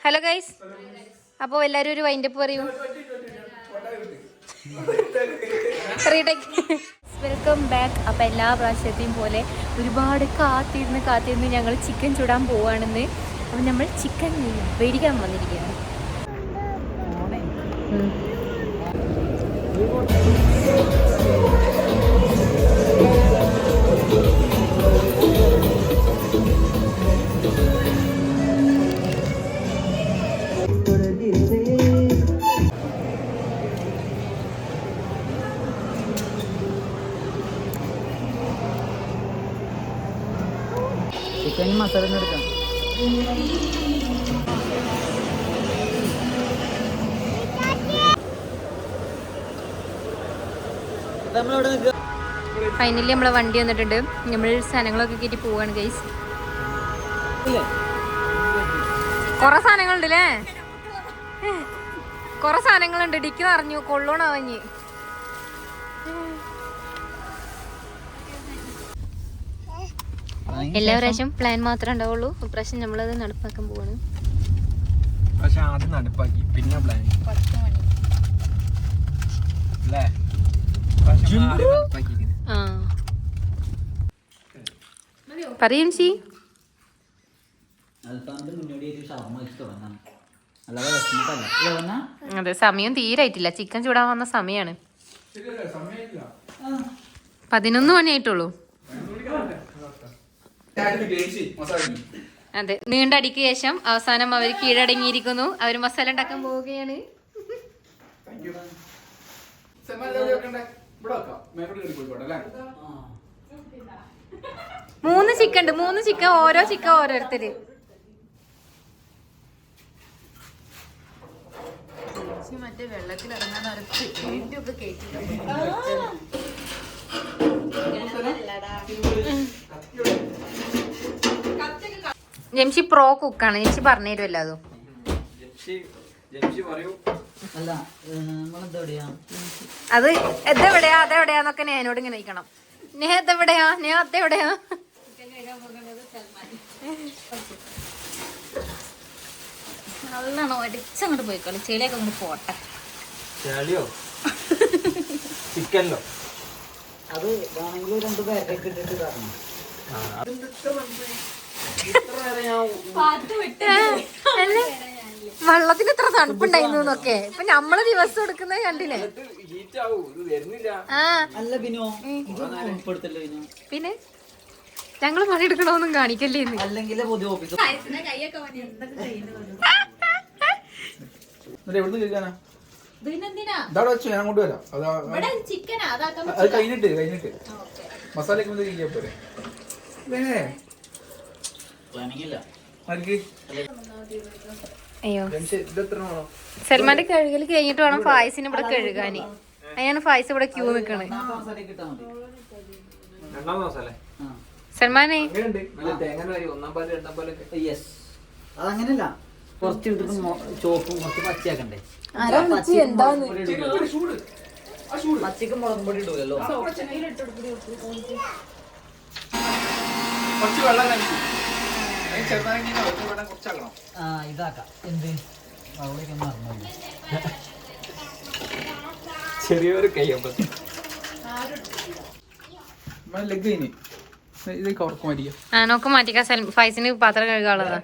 Hello guys, അപ്പോൾ എല്ലാവരും ഒരു വൈൻഡപ്പ് പറയൂ. Welcome back. അപ്പോൾ എല്ലാ പ്രാവശ്യത്തെയും പോലെ ഒരുപാട് കാത്തിരുന്ന് ഞങ്ങൾ ചിക്കൻ ചുടാൻ പോവുകയാണെന്ന്. അപ്പോൾ നമ്മൾ ചിക്കൻ മേടിക്കാൻ വന്നിരിക്കുകയാണ്. ചിക്കൻ മസാല എടുക്കാം. ഫൈനലി നമ്മളെ വണ്ടി വന്നിട്ടുണ്ട്. നമ്മൾ സാധനങ്ങളൊക്കെ കയറ്റി പോവാണ് ഗൈസ്. കൊറേ സാധനങ്ങളുണ്ട് അല്ലേ? കൊറേ സാധനങ്ങളുണ്ട്. ഡിക്കി നിറഞ്ഞു കൊള്ളോണാവഞ്ഞ്. എല്ലാ പ്രാവശ്യം പ്ലാൻ മാത്രമേ ഉണ്ടാവുള്ളൂ. പ്രാവശ്യം നമ്മളത് നടപ്പാക്കാൻ പോവാണ്. ആദ്യം നടപ്പാക്കി പിന്നെ പ്ലാൻ. പറയും ചി. അതെ, സമയം തീരായിട്ടില്ല. ചിക്കൻ ചൂടാൻ വന്ന സമയാണ്. 11 മണിയായിട്ടുള്ളൂ. അതെ, നീണ്ട അടിക്ക് ശേഷം അവസാനം അവർ കീഴടങ്ങിയിരിക്കുന്നു. അവർ മസാല ഉണ്ടാക്കാൻ പോവുകയാണ്. മൂന്ന് ചിക്കൻ ഓരോ ചിക്കൻ ഓരോരുത്തര്. മറ്റേ വെള്ളത്തിലിറങ്ങാൻ ജംഷി പ്രോ കുക്കാണ്. ജംഷി പറഞ്ഞു തരുമല്ലോ അതും. അത് അതെവിടെയാന്നൊക്കെ ഞാനോട് ഇങ്ങനെ കഴിക്കണം. അതെവിടെയാ നല്ലോണം ഒടിച്ചങ്ങോട്ട് പോയിക്കോളൂ. ചെളിയൊക്കെ അങ്ങോട്ട് പോട്ടെ. ചിക്കനിലോ അത് വേണമെങ്കിൽ 2 പാക്കറ്റ് ഇട്ടിട്ട് തരണം. വെള്ളത്തിന് ഇത്ര തണുപ്പുണ്ടായിരുന്നു എന്നൊക്കെ ഇപ്പൊ നമ്മള് ദിവസം എടുക്കുന്നത് കണ്ടില്ലേ? പിന്നെ ഞങ്ങള് പണിയെടുക്കണോന്നും കാണിക്കല്ലേ. അല്ലെങ്കിൽ മസാല അയ്യോ, സൽമാന്റെ കഴുകൽ കഴിഞ്ഞിട്ട് വേണം ഫായ്സിന് ഇവിടെ കഴുകാന്. അതിനാണ് ഫായ്സ് ഇവിടെ ക്യൂ നിക്കണേ. സൽമാനെ അതങ്ങനല്ല, കുറച്ചെടുത്തിട്ട് ചോപ്പും കുറച്ച് പച്ചയാക്കണ്ടേ? പച്ചക്ക് മുളകും പൊടി ഇടൂലല്ലോ. ഇതാക്കാം. എന്ത് ചെറിയൊരു കയ്യമ്പ നോക്ക് മാറ്റിക്കാ. ഫൈസിന് പാത്രം കഴുകാനുള്ളതാ.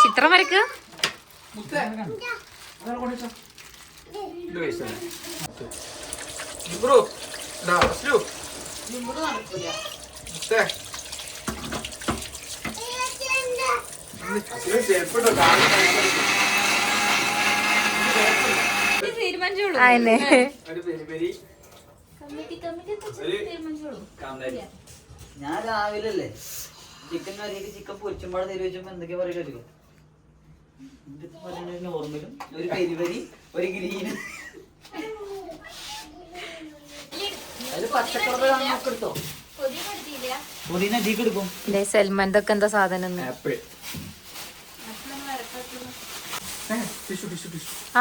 ചിത്രം വരക്ക്. ഞാൻ രാവിലല്ലേ ചിക്കൻ കറിയൊക്കെ ചിക്കൻ പൊരിച്ചുമ്പാട് തരി വെച്ചുമ്പോ എന്തൊക്കെയാ പറയുക? നോർമലും ഒരു പെരിപരി ഒരു ഗ്രീന് പച്ചക്കറി എടുത്തോ. പുതിന അധികം എടുക്കും. സൽമാന്റെ ഒക്കെ എന്താ സാധനം?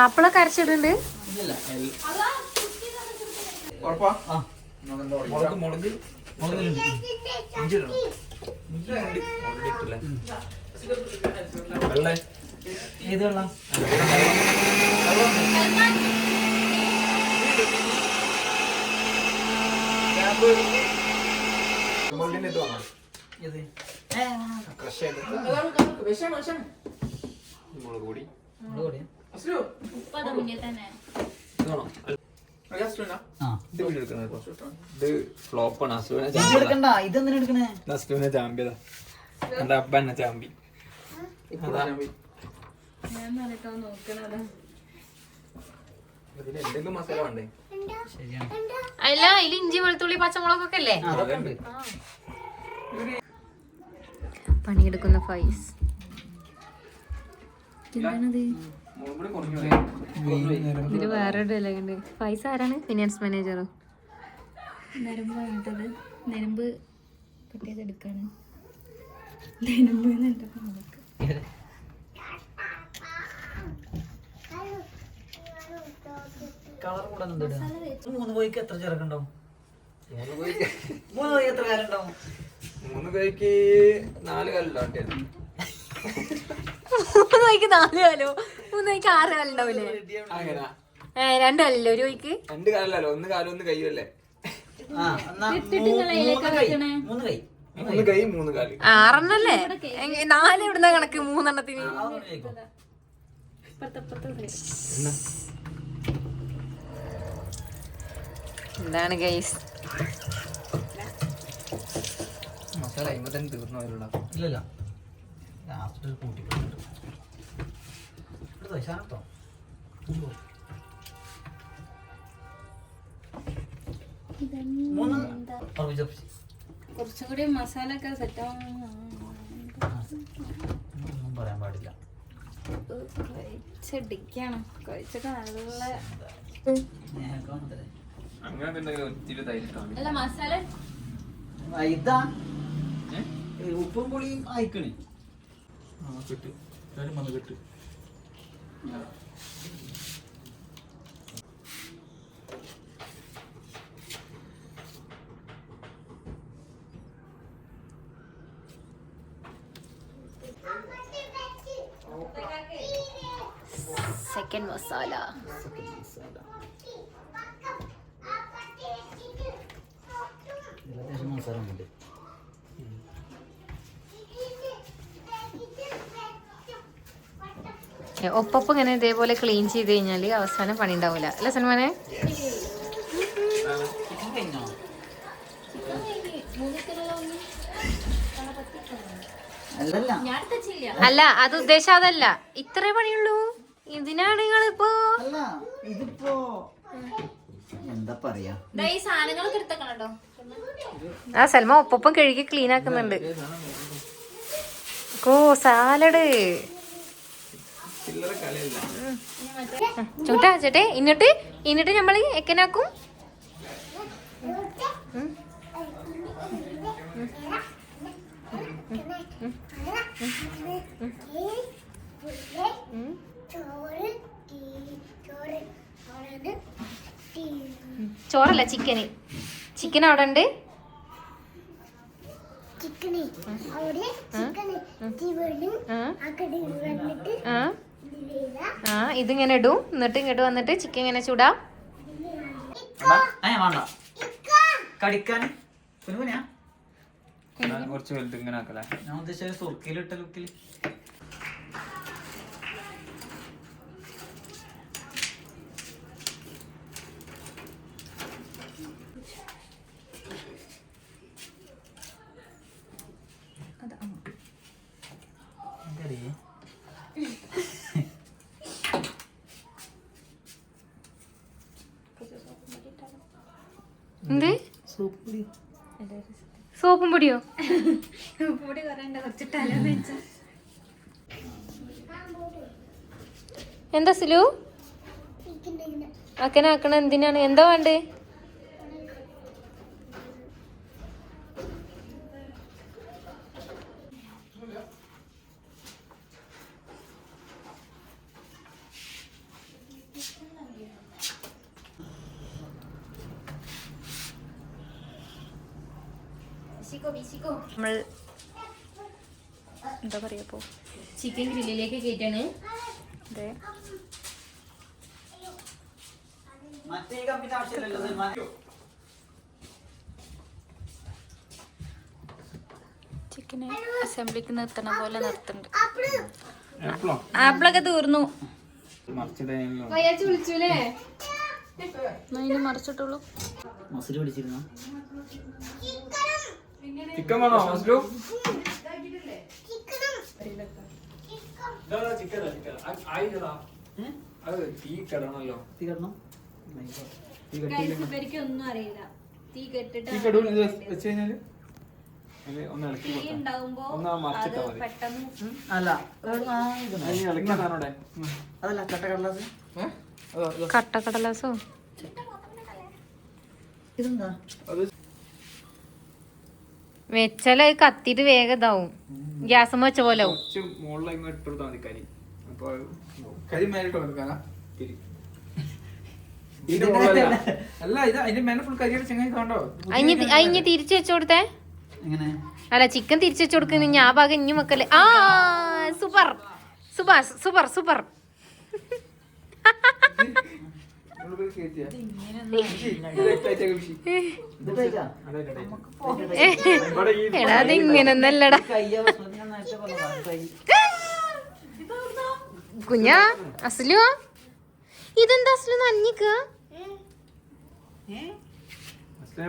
ആപ്പിളൊക്കെ അരച്ചിട്ടുണ്ട്. ഏത് വെള്ളം? ഏത്? മുളക് പൊടി ഇവിടെ ഉപ്പത് മുന്നേ തന്നെ ഇത് ഫ്ലോപ്പാണ്. എടുക്കണ്ട. ഇതെന്തിനാ എടുക്കണേ? അസുവിനെ ചാമ്പിയതാ. എന്റെ അപ്പ എന്നെ ചാമ്പി. ഞാൻ നടക്കാൻ നോക്കണതാ. ഇതിന് എന്തെങ്കിലും മസാല വേണ്ടേ? ശരിയാണ്. അല്ല ഇതിൽ ഇഞ്ചി വെളുത്തുള്ളി പച്ചമുളകൊക്കെ അല്ലേ? അതൊക്കെ ഉണ്ട്. പണിയെടുക്കുന്ന ഫൈസ്. എന്താണത്? ഇതില് വേറെ ഡയലോഗുണ്ട്. ഫൈസ് ആരാണ്? ഫിനാൻസ് മാനേജറോ? നരമ്പ് വാങ്ങിട്ടത്. നരമ്പ് കിട്ടിയത് എടുക്കാണ്. നരമ്പ് കളർ കൂടെ 3 കോഴിക്ക് എത്ര ചിറക്കുണ്ടാവും? 3 കോഴിക്ക് 3 കോഴിക്ക് എത്ര കാലം ഉണ്ടാവും? 3 കോഴിക്ക് 4 കാലുണ്ടാവട്ടെ. 3 കോഴിക്ക് 4 കാലോ? 3 കോഴിക്ക് 6 കാലുണ്ടാവില്ലേ? അങ്ങനെ 2 കാലല്ലേ ഒരു കോഴിക്ക്? 2 കാലല്ലോ. 1 കാലും 1 കൈയല്ലേ? 3 കൈ 3 കാല്. 6 4 എവിടുന്ന കണക്ക്? 3 എണ്ണത്തിന് എന്താണ് ഗൈസ്? മസാല അയിമ തന്നെ തീർന്നു വരൂടാ. ഇല്ലല്ല, ലാസ്റ്റ് കൂട്ടിട്ടുണ്ട്. കേട്ടോ കുറച്ചും കൂടി മസാല ഒക്കെ സെറ്റ് ഒന്നും പറയാൻ പാടില്ല. ചെടിക്കാണ് കഴിച്ചൊക്കെ നല്ല അങ്ങനെ എന്തെങ്കിലും ഒത്തിരി തൈരിട്ടാണ്. അല്ല മസാല ഇതാ ഉപ്പും പുളിയും അയക്കണേ. കിട്ടി വന്ന് കിട്ടി. സെക്കൻഡ് മസാല. അത്യാവശ്യം മസാല ഉണ്ട്. ഒപ്പം ഇങ്ങനെ ഇതേപോലെ ക്ലീൻ ചെയ്ത് കഴിഞ്ഞാല് അവസാനം പണി ഉണ്ടാവൂല അല്ല സൽമാനെ? അല്ല അത് ഉദ്ദേശം അതല്ല. ഇത്രേ പണിയുള്ളൂ. ഇതിനാണ് നിങ്ങളിപ്പോ ഇതിപ്പോ എന്താ പറയാ, സാധനങ്ങളൊക്കെ എടുത്തോ. ആ സൽമ ഒപ്പം കഴുകി ക്ലീൻ ആക്കുന്നുണ്ട്. ഓ സാലഡ് ചൂട്ടാ ചേട്ടേ. എന്നിട്ട് നമ്മള് എക്കനാക്കും. ചോറല്ല ചിക്കന്. ചിക്കൻ അവിടെ ഉണ്ട്. ആ ഇതിങ്ങനെ ഇടും. എന്നിട്ട് ഇങ്ങോട്ട് വന്നിട്ട് ചിക്കൻ ഇങ്ങനെ ചൂടാം. കടിക്കാൻ കുറച്ച് വലുത് ഇങ്ങനെ ആക്കല. ഞാൻ ഉദ്ദേശിച്ച സുർക്കയിലിട്ട ലുക്കിൽ. എന്ത് സോപ്പും പൊടിയോ? പൊടി എന്താ സിലു ആക്കണ എന്തിനാണ്? എന്താ വേണ്ടേ? നമ്മൾ എന്താ പറയാ ഇപ്പോൾ ചിക്കൻ ഗ്രില്ലിലേക്ക് കയറ്റാണ്. അതെ, മറ്റേ കമ്പിന്റെ ആവശ്യമില്ലല്ലോ സൽമാൻ. ചിക്കന് അസംബ്ലിക്ക് നിർത്തണ പോലെ നിർത്തുന്നുണ്ട്. ആപ്പിളൊക്കെ തീർന്നു. വിളിച്ചൂലേ അതിന് മറിച്ചിട്ടുള്ളൂ. മസിൽ പിടിച്ചിരുന്നു. ചിക്കൻ വേണോ മസ്ലു? അത് തീ കിടണല്ലോ. തീ കിടണം. ഒന്നും അറിയില്ല. തീ കെട്ടിട്ട് തീ കെടൂല ഇത് വെച്ച് കഴിഞ്ഞാല് ഒന്ന് ഇളക്കി തീ ഉണ്ടാവുമ്പോ ഒന്ന് മറിച്ചിട്ടാ മതി. പെട്ടെന്ന് അല്ല ഇളക്കിയാണോടെ? അതല്ല കട്ടക്കടലാസ്. കട്ടക്കടലാസോ ഇതെന്താ? അത് വെച്ചാല് കത്തിട്ട് വേഗം ഇതാവും. ഗ്യാസ് വെച്ച പോലെ ആവും. കുറച്ച് മുകളിൽ ഇട്ട് കൊടുത്താൽ മതി കരി. അപ്പൊ കരി മേലിട്ട് കൊടുക്കാനാ തിരി. ഇതിന്റെ മുകളിലല്ല. അല്ല ഇത് അതിന്റെ മേലെ ഫുൾ കരിയുടെ ചെങ്ങായി കണ്ടോ? അതിന് തിരിച്ചു വെച്ചു കൊടുത്തേ. എങ്ങനെ? അല്ല ചിക്കൻ തിരിച്ചു വെച്ചു കൊടുക്കുന്ന ഞാൻ ഭാഗം ഇനി മക്കളെ. ആ സൂപ്പർ സൂപ്പർ സൂപ്പർ സൂപ്പർ. എടാ അതിങ്ങനൊന്നല്ലടാ കുഞ്ഞാ. അസലു ഇതെന്താ അസലു നഞ്ഞിക്ക?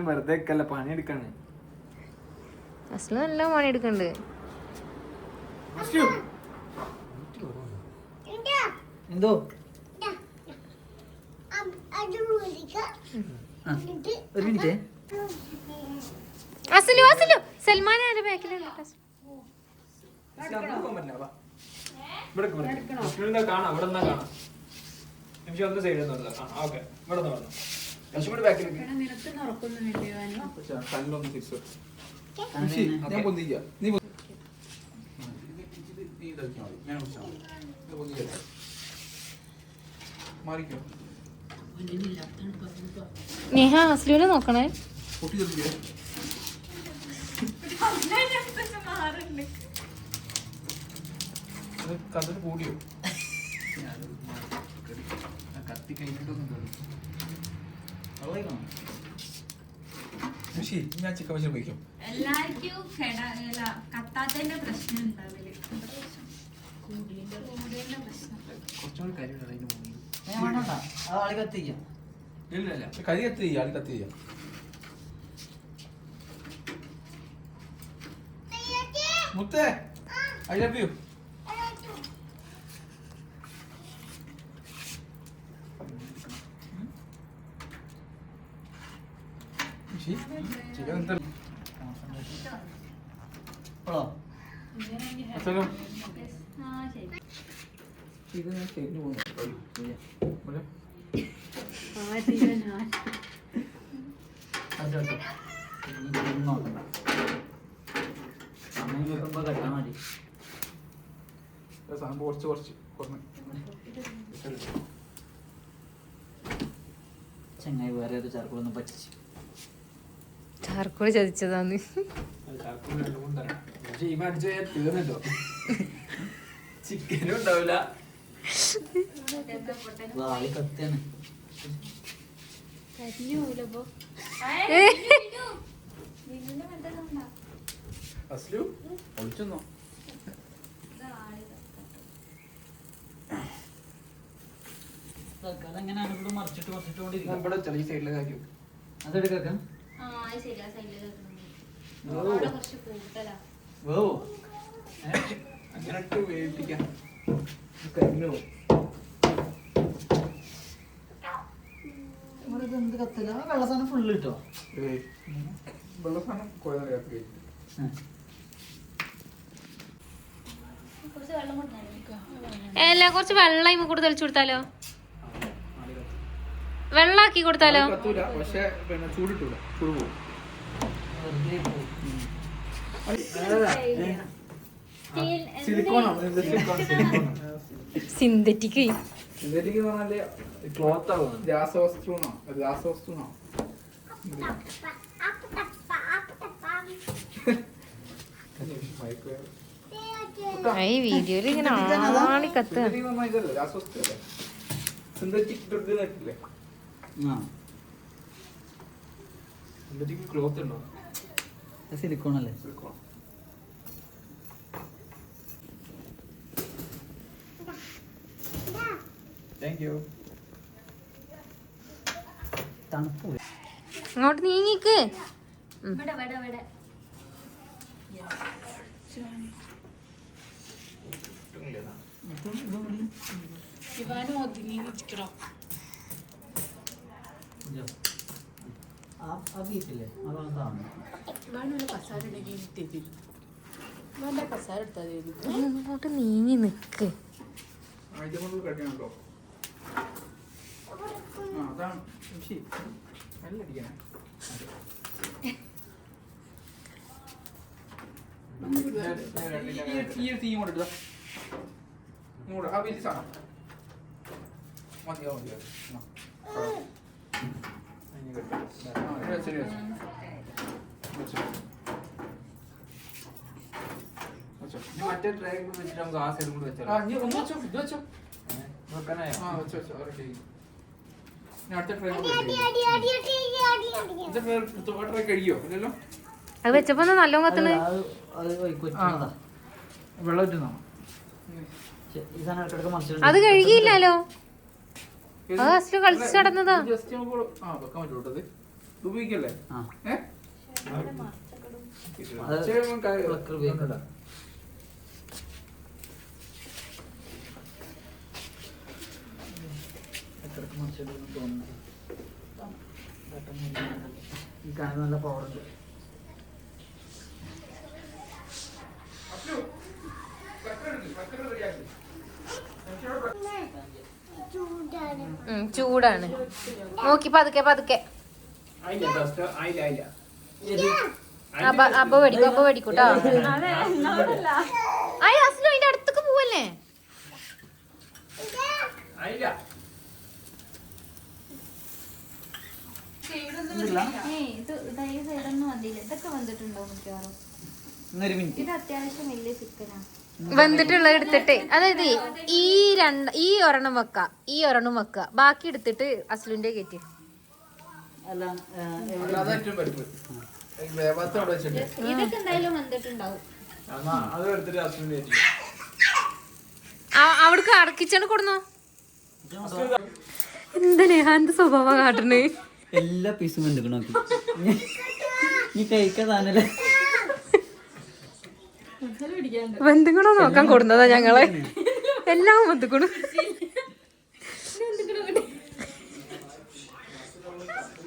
വെറുതെ പണിയെടുക്കാണ്. അസലു നല്ല പണിയെടുക്കണ്ട്. എന്തോ ഒരു മിനിറ്റ്. അസലു അസലു സൽമാൻ ആരുടെ ബാക്കിലുണ്ട്? കാണാം ഇവിടെ കാണാം. നിമിഷം ഒന്ന് സൈഡിൽ നിന്ന് ഓക്കെ ഇവിടെ നിന്ന് പറഞ്ഞു കശ്മീർ ബാക്കിലേക്ക് കല്ലൊന്ന് തിരിച്ചു. ഞാൻ പൊന്തിക്ക നീ മാറിക്കോ. നേഹ അസലുവിനെ നോക്കണേ. കഥ കൂടിയോ? കത്തി കഴിഞ്ഞിട്ടൊന്നും ഞാൻ ചിക്കൻ വെച്ച് ഉപയോഗിക്കും. എല്ലാവർക്കും കത്താത്തതിന്റെ പ്രശ്നം ഉണ്ടാവില്ല. കുറച്ചുകൂടി കാര്യം അതിന് മുന്നിൽ ആളി കത്തിക്കാം. ഇല്ല ഇല്ല കരി കത്തി ചെയ്യാം. ആളി കത്തി ചെയ്യാം. മുത്തേ ഐ ലവ് യു. ചിക്കൻ എന്താ ഇത് ഞാൻ സ്റ്റേറ്റിന് പോകുന്നു. സാധനം കുറച്ച് ചെങ്ങായി വേറെ ഒരു ചാർക്കോളൊന്നും പറ്റിച്ചു. ചാർക്കോൾ ചതിച്ചതാന്ന്. തീർന്നല്ലോ. ചിക്കനും ഉണ്ടാവില്ല. ആളി കത്തിയാണ്. അസ്ലു ഒളിച്ചെന്നോ? അതെങ്ങനെയാണ് ഇവിടെ മറിച്ചിട്ട് മറിച്ചിട്ടുകൊണ്ടിരിക്കും. ഇവിടെ ചെറിയ സൈഡിലേക്ക് ആക്കി. അതെടുക്കാം. അങ്ങനെ ഇട്ട് വേവിപ്പിക്കാം. എന്ത് കത്തില്ല. വെള്ള സാധനം ഫുള്ള് കിട്ടോ? വെള്ള സാധനം കുഴപ്പമില്ല. അല്ല കുറച്ച് വെള്ളം ഇമ്മ കൂടെ തെളിച്ചു കൊടുത്താലോ? വെള്ളാക്കി കൊടുത്താലോ? പക്ഷെ പിന്നെ ചൂടിട്ടൂല. ചൂട് പോകും. സിന്തറ്റിക് സിന്തറ്റിക് എന്ന് പറഞ്ഞാല് ക്ലോത്ത് ആവും. രാസവസ്തുന്നോ രാസവസ്തുന്നോ ഈ വീഡിയോയിൽ ഇങ്ങനെ ആളി കത്ത് ക്ലോത്ത് ഉണ്ടോ? സിലിക്കോണല്ലേ? Thank you. തണുപ്പ് അങ്ങോട്ട് നീങ്ങിക്ക്. വീട്ടില്ലേ അതാണ് അങ്ങോട്ട് നീങ്ങി നിക്ക്. കഴിക്കണല്ലോ. അതാണ് നല്ല അടിക്കാനാ. ഈ തീ കൊണ്ടിട്ട് ഇങ്ങോട്ട് ആ വലിയ സാധനം മതിയോ മതിയോ. ശരി മറ്റേ ട്രേ വെച്ചിട്ട് നമുക്ക് ആ സൈഡും കൂടെ വെച്ചാൽ ഇത് വെച്ചോ വെക്കാനായോ? ആ വെച്ചോ വെച്ചോ. അടുത്ത ട്രേ ട്രേ കഴിയോ? ഇല്ലല്ലോ. അത് വെച്ചപ്പോ നല്ല കത്തണ്. വെള്ളം ഇട്ടുന്നോ? അത് കഴുകിയില്ലല്ലോ. അത് ഫസ്റ്റ് കളിച്ച് നടന്നതാ. ജസ്റ്റ് നമുക്ക് വെക്കാൻ പറ്റുള്ളൂ. അത് ഉപയോഗിക്കല്ലേ? ഈ കാണുന്ന നല്ല പവറുണ്ട്. ചൂടാണ്. നോക്കി പതുക്കെ പതുക്കെ. അപ്പ മേടിക്കൂട്ടോ. അസ്ലു അതിന്റെ അടുത്തേക്ക് പോവല്ലേ? ഇതൊക്കെ വന്നിട്ടുണ്ടോ മിക്കവാറും. ഇത് അത്യാവശ്യം വലിയ ചിക്കനാ. വെന്തിട്ടുള്ള എടുത്തിട്ട് അതായത് ഈ ഒരെണ്ണം വെക്ക, ഈ ഒരെണ്ണം വെക്ക, ബാക്കി എടുത്തിട്ട് അസ്ലുവിന്റെ കയറ്റി. ഇതൊക്കെ എന്തായാലും വന്നിട്ടുണ്ടാവും. അവിടക്ക് അടക്കിച്ചാണ് കൊടുന്നോ. എന്താണ് എന്ത് സ്വഭാവം കാട്ടണേ? എല്ലാ പീസും കണ്ടിക്കണോ നീ കഴിക്കാതാണല്ലേ? ബന്ധുക്കണോ നോക്കാൻ കൊടുന്നതാ ഞങ്ങളെ. എല്ലാം ബന്ധുക്കണു.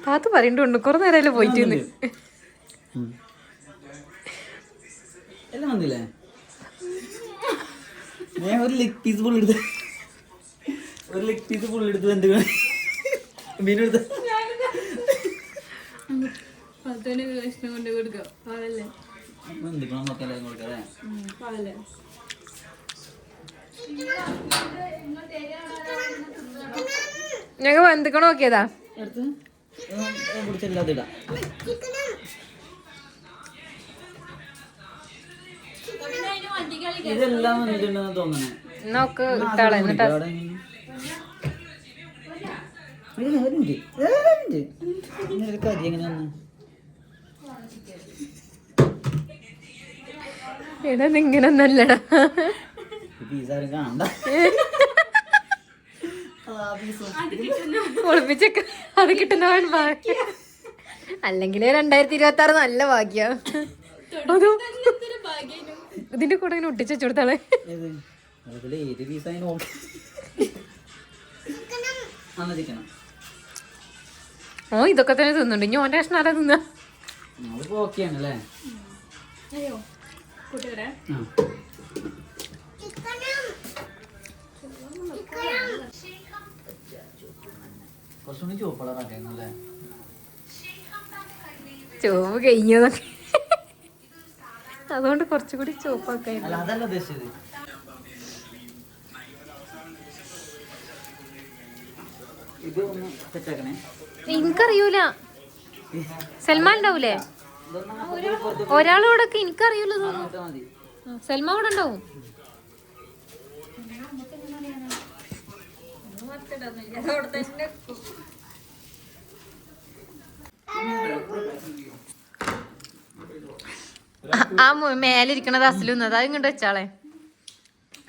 താത്ത് പറയണ്ടുണ്ട് കുറെ നേരമല്ലേ പോയിട്ട്. എല്ലാം വന്നില്ലേ? ഞാൻ ഒരു ലെഗ് പീസ് ഫുൾ എടുത്ത് ബന്ധുക്കൾ മീനെടുത്ത് ബന്ധുക്കളെ നോക്കാൻ കൊടുക്കല്ലേ? ഞങ്ങൾ ബന്ധുക്കണ നോക്കിയതാ. അടുത്ത് പിടിച്ചല്ലാതെ ഇടാം. ഇതെല്ലാം വന്നിട്ടുണ്ടെന്ന് തോന്നണേ. നോക്ക് ഇട്ടാളെ എന്നിട്ട് കരി എങ്ങനെ വന്നു? എടാ ഇങ്ങനൊന്നല്ലടാ. പീസാരും കാണണ്ട. ഒളിപ്പിച്ചൊക്കെ അത് കിട്ടുന്നവൻ ഭാഗ്യം. അല്ലെങ്കിൽ 2026 നല്ല ഭാഗ്യം. അതും ഇതിന്റെ കൂടെ ഇങ്ങനെ ഒട്ടിച്ചു കൊടുത്താളെ. ഏത് പീസായി നോക്കാം. ഓ ഇതൊക്കെ തന്നെ തിന്നുണ്ട്. ഇനി ഓന്റെ കഷ്ണം ആരാ തിന്ന? ഓക്കെയാണല്ലേ? കുറച്ചുകൂടി ചുവപ്പ് കളറാക്കായിരുന്നല്ലേ? ചുവപ്പ് കഴിഞ്ഞതൊക്കെ അതുകൊണ്ട് കുറച്ചുകൂടി ചുവപ്പൊക്കെ. അല്ല അതല്ല ഉദ്ദേശിച്ചത്. ഇത് ഒന്ന് സെറ്റാക്കണേ. എനിക്കറിയൂല. സൽമാൻ ഉണ്ടാവൂലേ ഒരാളോടൊക്കെ? എനിക്കറിയൂല. സൽമ കൂടെ ഉണ്ടാവും. ആ മേലിരിക്കണത് അസലുന്നത് അത് ഇങ്ങോട്ട് വെച്ചാളെ.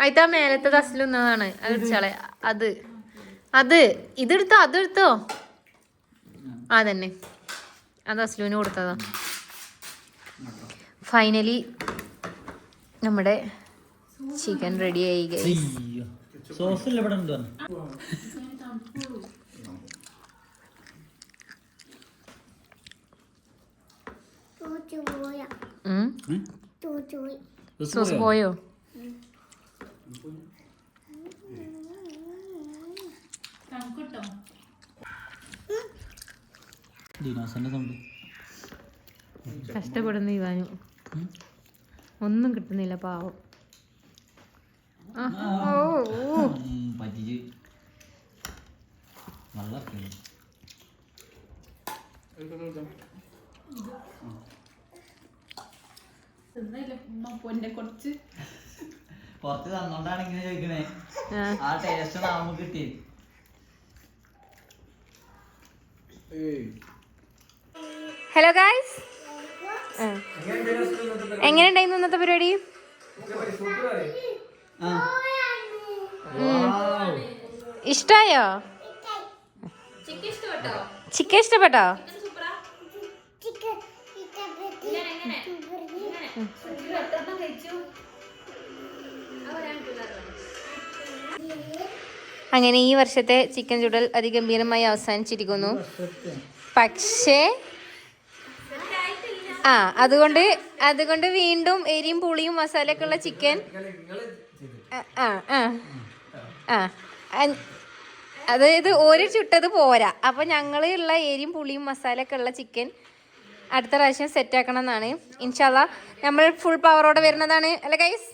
ആയിട്ട് ആ മേലത്തത് അസലുന്നതാണ് അത് വെച്ചാളെ. അത് ഇതെടുത്തോ അതെടുത്തോ. അതന്നെ അത് അസ്ലുവിന് കൊടുത്തതാ. ഫൈനലി നമ്മുടെ ചിക്കൻ റെഡി ആയി. സോസ് ഇവിടെ ഉണ്ടോ? സോസ് പോയോ? കഷ്ടപ്പെടുന്ന ഇവാനു ഒന്നും കിട്ടുന്നില്ല പാവം. പുറത്ത് തന്നോണ്ടാണ് ഇങ്ങനെ ചോദിക്കണേ. ആ ടേസ്റ്റ് നമുക്ക് കിട്ടി. ഹലോ ഗായ്സ്, എങ്ങനെയുണ്ടായിരുന്നു ഇന്നത്തെ പരിപാടി? ഇഷ്ടായോ? ചിക്കൻ ഇഷ്ടപ്പെട്ടോ? അങ്ങനെ ഈ വർഷത്തെ ചിക്കൻ ചുടൽ അതിഗംഭീരമായി അവസാനിച്ചിരിക്കുന്നു. പക്ഷേ അതുകൊണ്ട് വീണ്ടും എരിയും പുളിയും മസാലയൊക്കെ ഉള്ള ചിക്കൻ അതായത് ഒരു ചുട്ടത് പോരാ. അപ്പൊ ഞങ്ങളുള്ള എരിയും പുളിയും മസാലയൊക്കെ ഉള്ള ചിക്കൻ അടുത്ത പ്രാവശ്യം സെറ്റ് ആക്കണം എന്നാണ്. ഇൻഷാല്ലാ നമ്മൾ ഫുൾ പവറോടെ വരുന്നതാണ് അല്ലേ ഗൈസ്?